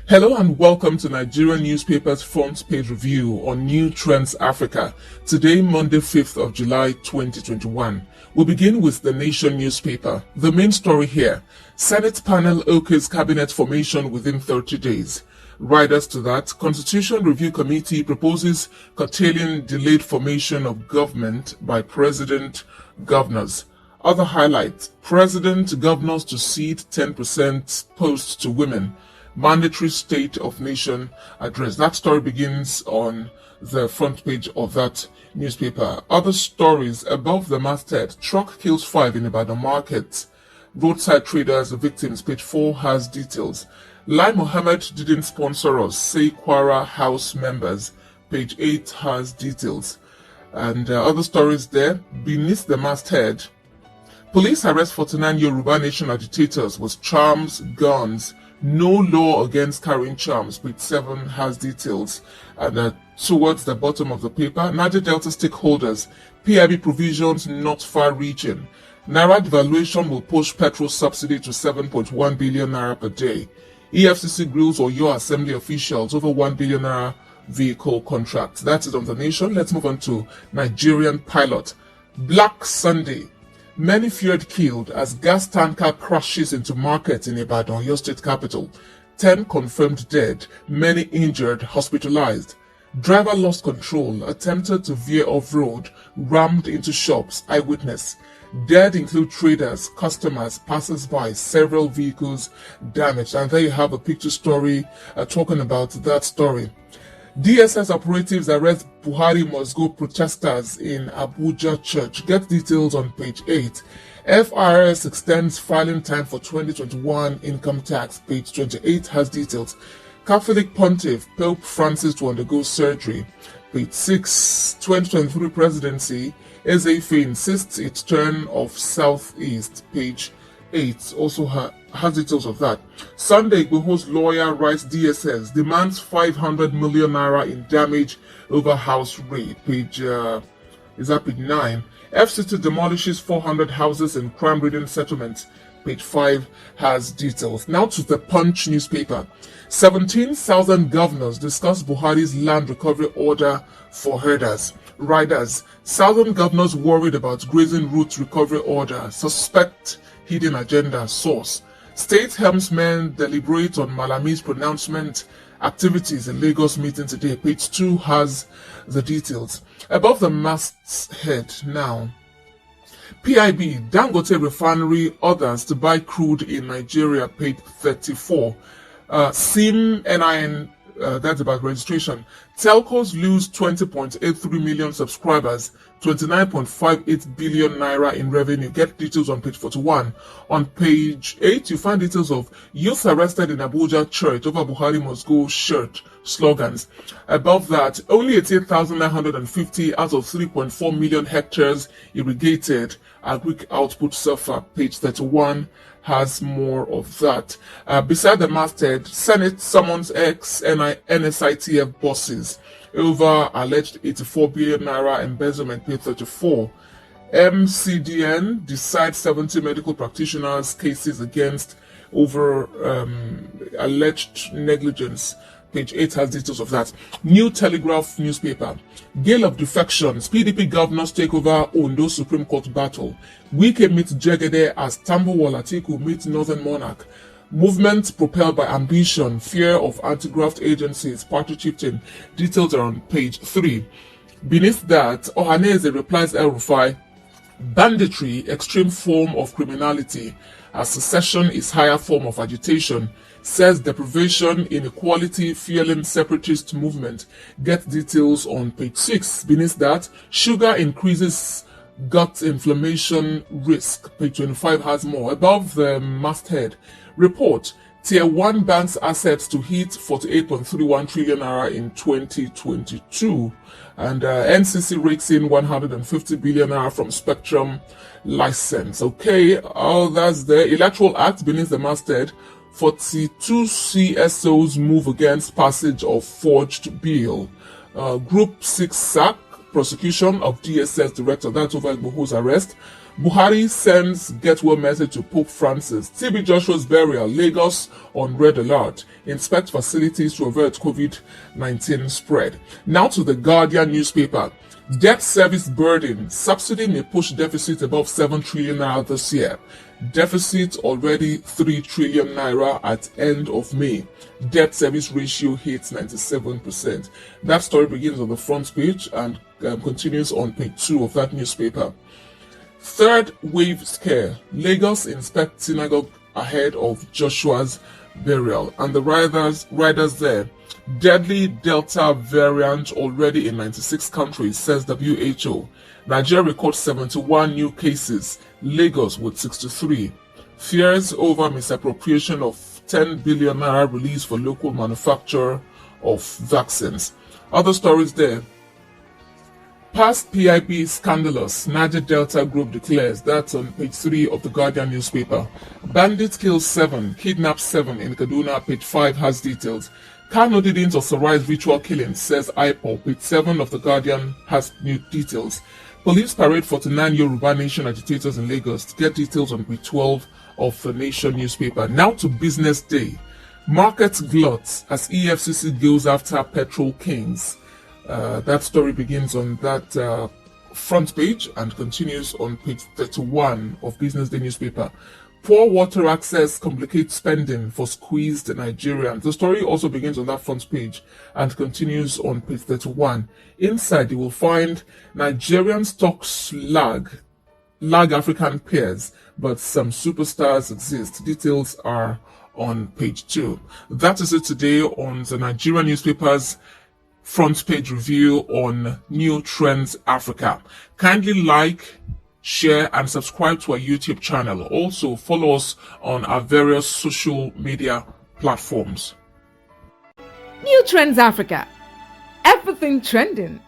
Hello and welcome to Nigerian Newspaper's front page review on New Trends Africa. Today, Monday, 5th of July 2021. We'll begin with the Nation newspaper. The main story here: Senate panel okays cabinet formation within 30 days. Riders to that, Constitution Review Committee proposes curtailing delayed formation of government by President Governors. Other highlights: President Governors to cede 10% posts to women. Mandatory State of Nation address. That story begins on the front page of that newspaper. Other stories: above the masthead, truck kills 5 in Ibadan market. Roadside traders victims. Page 4 has details. Lai Mohammed didn't sponsor us, say Kwara House members. Page 8 has details. And other stories there. Beneath the masthead, police arrest 49 Yoruba Nation agitators with charms, guns. No law against carrying charms. Page 7 has details. And towards the bottom of the paper, Niger Delta stakeholders, PIB provisions not far-reaching. Naira devaluation will push petrol subsidy to 7.1 billion naira per day. EFCC grills Oyo Assembly officials over 1 billion naira vehicle contracts. That is on the Nation. Let's move on to Nigerian Pilot. Black Sunday. Many feared killed as gas tanker crashes into market in Ibadan, your state capital. 10 confirmed dead, many injured, hospitalized. Driver lost control, attempted to veer off-road, rammed into shops. Eyewitness. Dead include traders, customers, passers-by, several vehicles damaged. And there you have a picture story talking about that story. DSS operatives arrest Buhari must go protesters in Abuja church. Get details on page 8. FRS extends filing time for 2021 income tax. Page 28 has details. Catholic Pontiff Pope Francis to undergo surgery. Page 6. 2023 presidency. Ezefe insists its turn of southeast. Page 8 also has details of that. Sunday Igboho's lawyer writes DSS demands 500 million naira in damage over house raid. Page 9. FCT demolishes 400 houses in crime-ridden settlements. Page 5 has details. Now to the Punch newspaper. 17,000 governors discuss Buhari's land recovery order for herders. Riders. Southern governors worried about grazing route recovery order. Suspect hidden agenda. Source. State helmsmen deliberate on Malami's pronouncement. Activities in Lagos meeting today. Page 2 has the details. Above the masthead now. PIB, Dangote Refinery, others to buy crude in Nigeria. Page 34. SIM NIN, that's about registration. Telcos lose 20.83 million subscribers, 29.58 billion naira in revenue. Get details on page 41. On page 8, you find details of youth arrested in Abuja church over Buhari must go shirt slogans. Above that, only 88,950 out of 3.4 million hectares irrigated. Agric output suffer. Page 31 has more of that. Beside the masthead, Senate summons ex-NSITF bosses over alleged 84 billion naira embezzlement. Page 34. MCDN decides 70 medical practitioners' cases against over alleged negligence. Page 8 has details of that. New Telegraph newspaper. Gale of defections. PDP governors take over Ondo Supreme Court battle. Wike meets Jegede as Tambuwal Atiku meets Northern Monarch. Movement propelled by ambition, fear of anti-graft agencies, party chieftain. Details are on page 3. Beneath that, Ohaneze replies El-Rufai, banditry, extreme form of criminality, as secession is higher form of agitation, says deprivation, inequality, fueling separatist movement. Get details on page 6. Beneath that, sugar increases gut inflammation risk. Page 25 has more. Above the masthead, report, Tier 1 banks' assets to hit 48.31 trillion naira in 2022. And NCC rakes in 150 billion naira from Spectrum license. Okay, that's the Electoral Act beneath the masthead. 42 CSOs move against passage of forged bill. Group 6 sack, prosecution of DSS director, that's over Igboho's arrest. Buhari sends get-well message to Pope Francis. TB Joshua's burial. Lagos on red alert. Inspect facilities to avert COVID-19 spread. Now to the Guardian newspaper. Debt service burden. Subsidy may push deficit above 7 trillion naira this year. Deficit already 3 trillion naira at end of May. Debt service ratio hits 97%. That story begins on the front page and continues on page 2 of that newspaper. Third wave scare. Lagos inspect synagogue ahead of Joshua's burial. And the riders there. Deadly Delta variant already in 96 countries, says WHO. Nigeria records 71 new cases. Lagos with 63. Fears over misappropriation of 10 billion naira released for local manufacture of vaccines. Other stories there. Past PIP scandalous, Niger Delta Group declares. That's on page 3 of the Guardian newspaper. Bandits kill 7, kidnap 7 in Kaduna. Page 5 has details. Kano didn't authorize ritual killing, says IPOB. Page 7 of the Guardian has new details. Police parade 49 Yoruba Nation agitators in Lagos. Get details on page 12 of the Nation newspaper. Now to business day. Markets glut as EFCC goes after petrol kings. That story begins on that front page and continues on page 31 of Business Day newspaper. Poor water access complicates spending for squeezed Nigerians. The story also begins on that front page and continues on page 31. Inside, you will find Nigerian stocks lag African peers, but some superstars exist. Details are on page 2. That is it today on the Nigerian newspapers front page review on New Trends Africa. Kindly like, share and subscribe to our YouTube channel. Also follow us on our various social media platforms. New Trends Africa. Everything trending.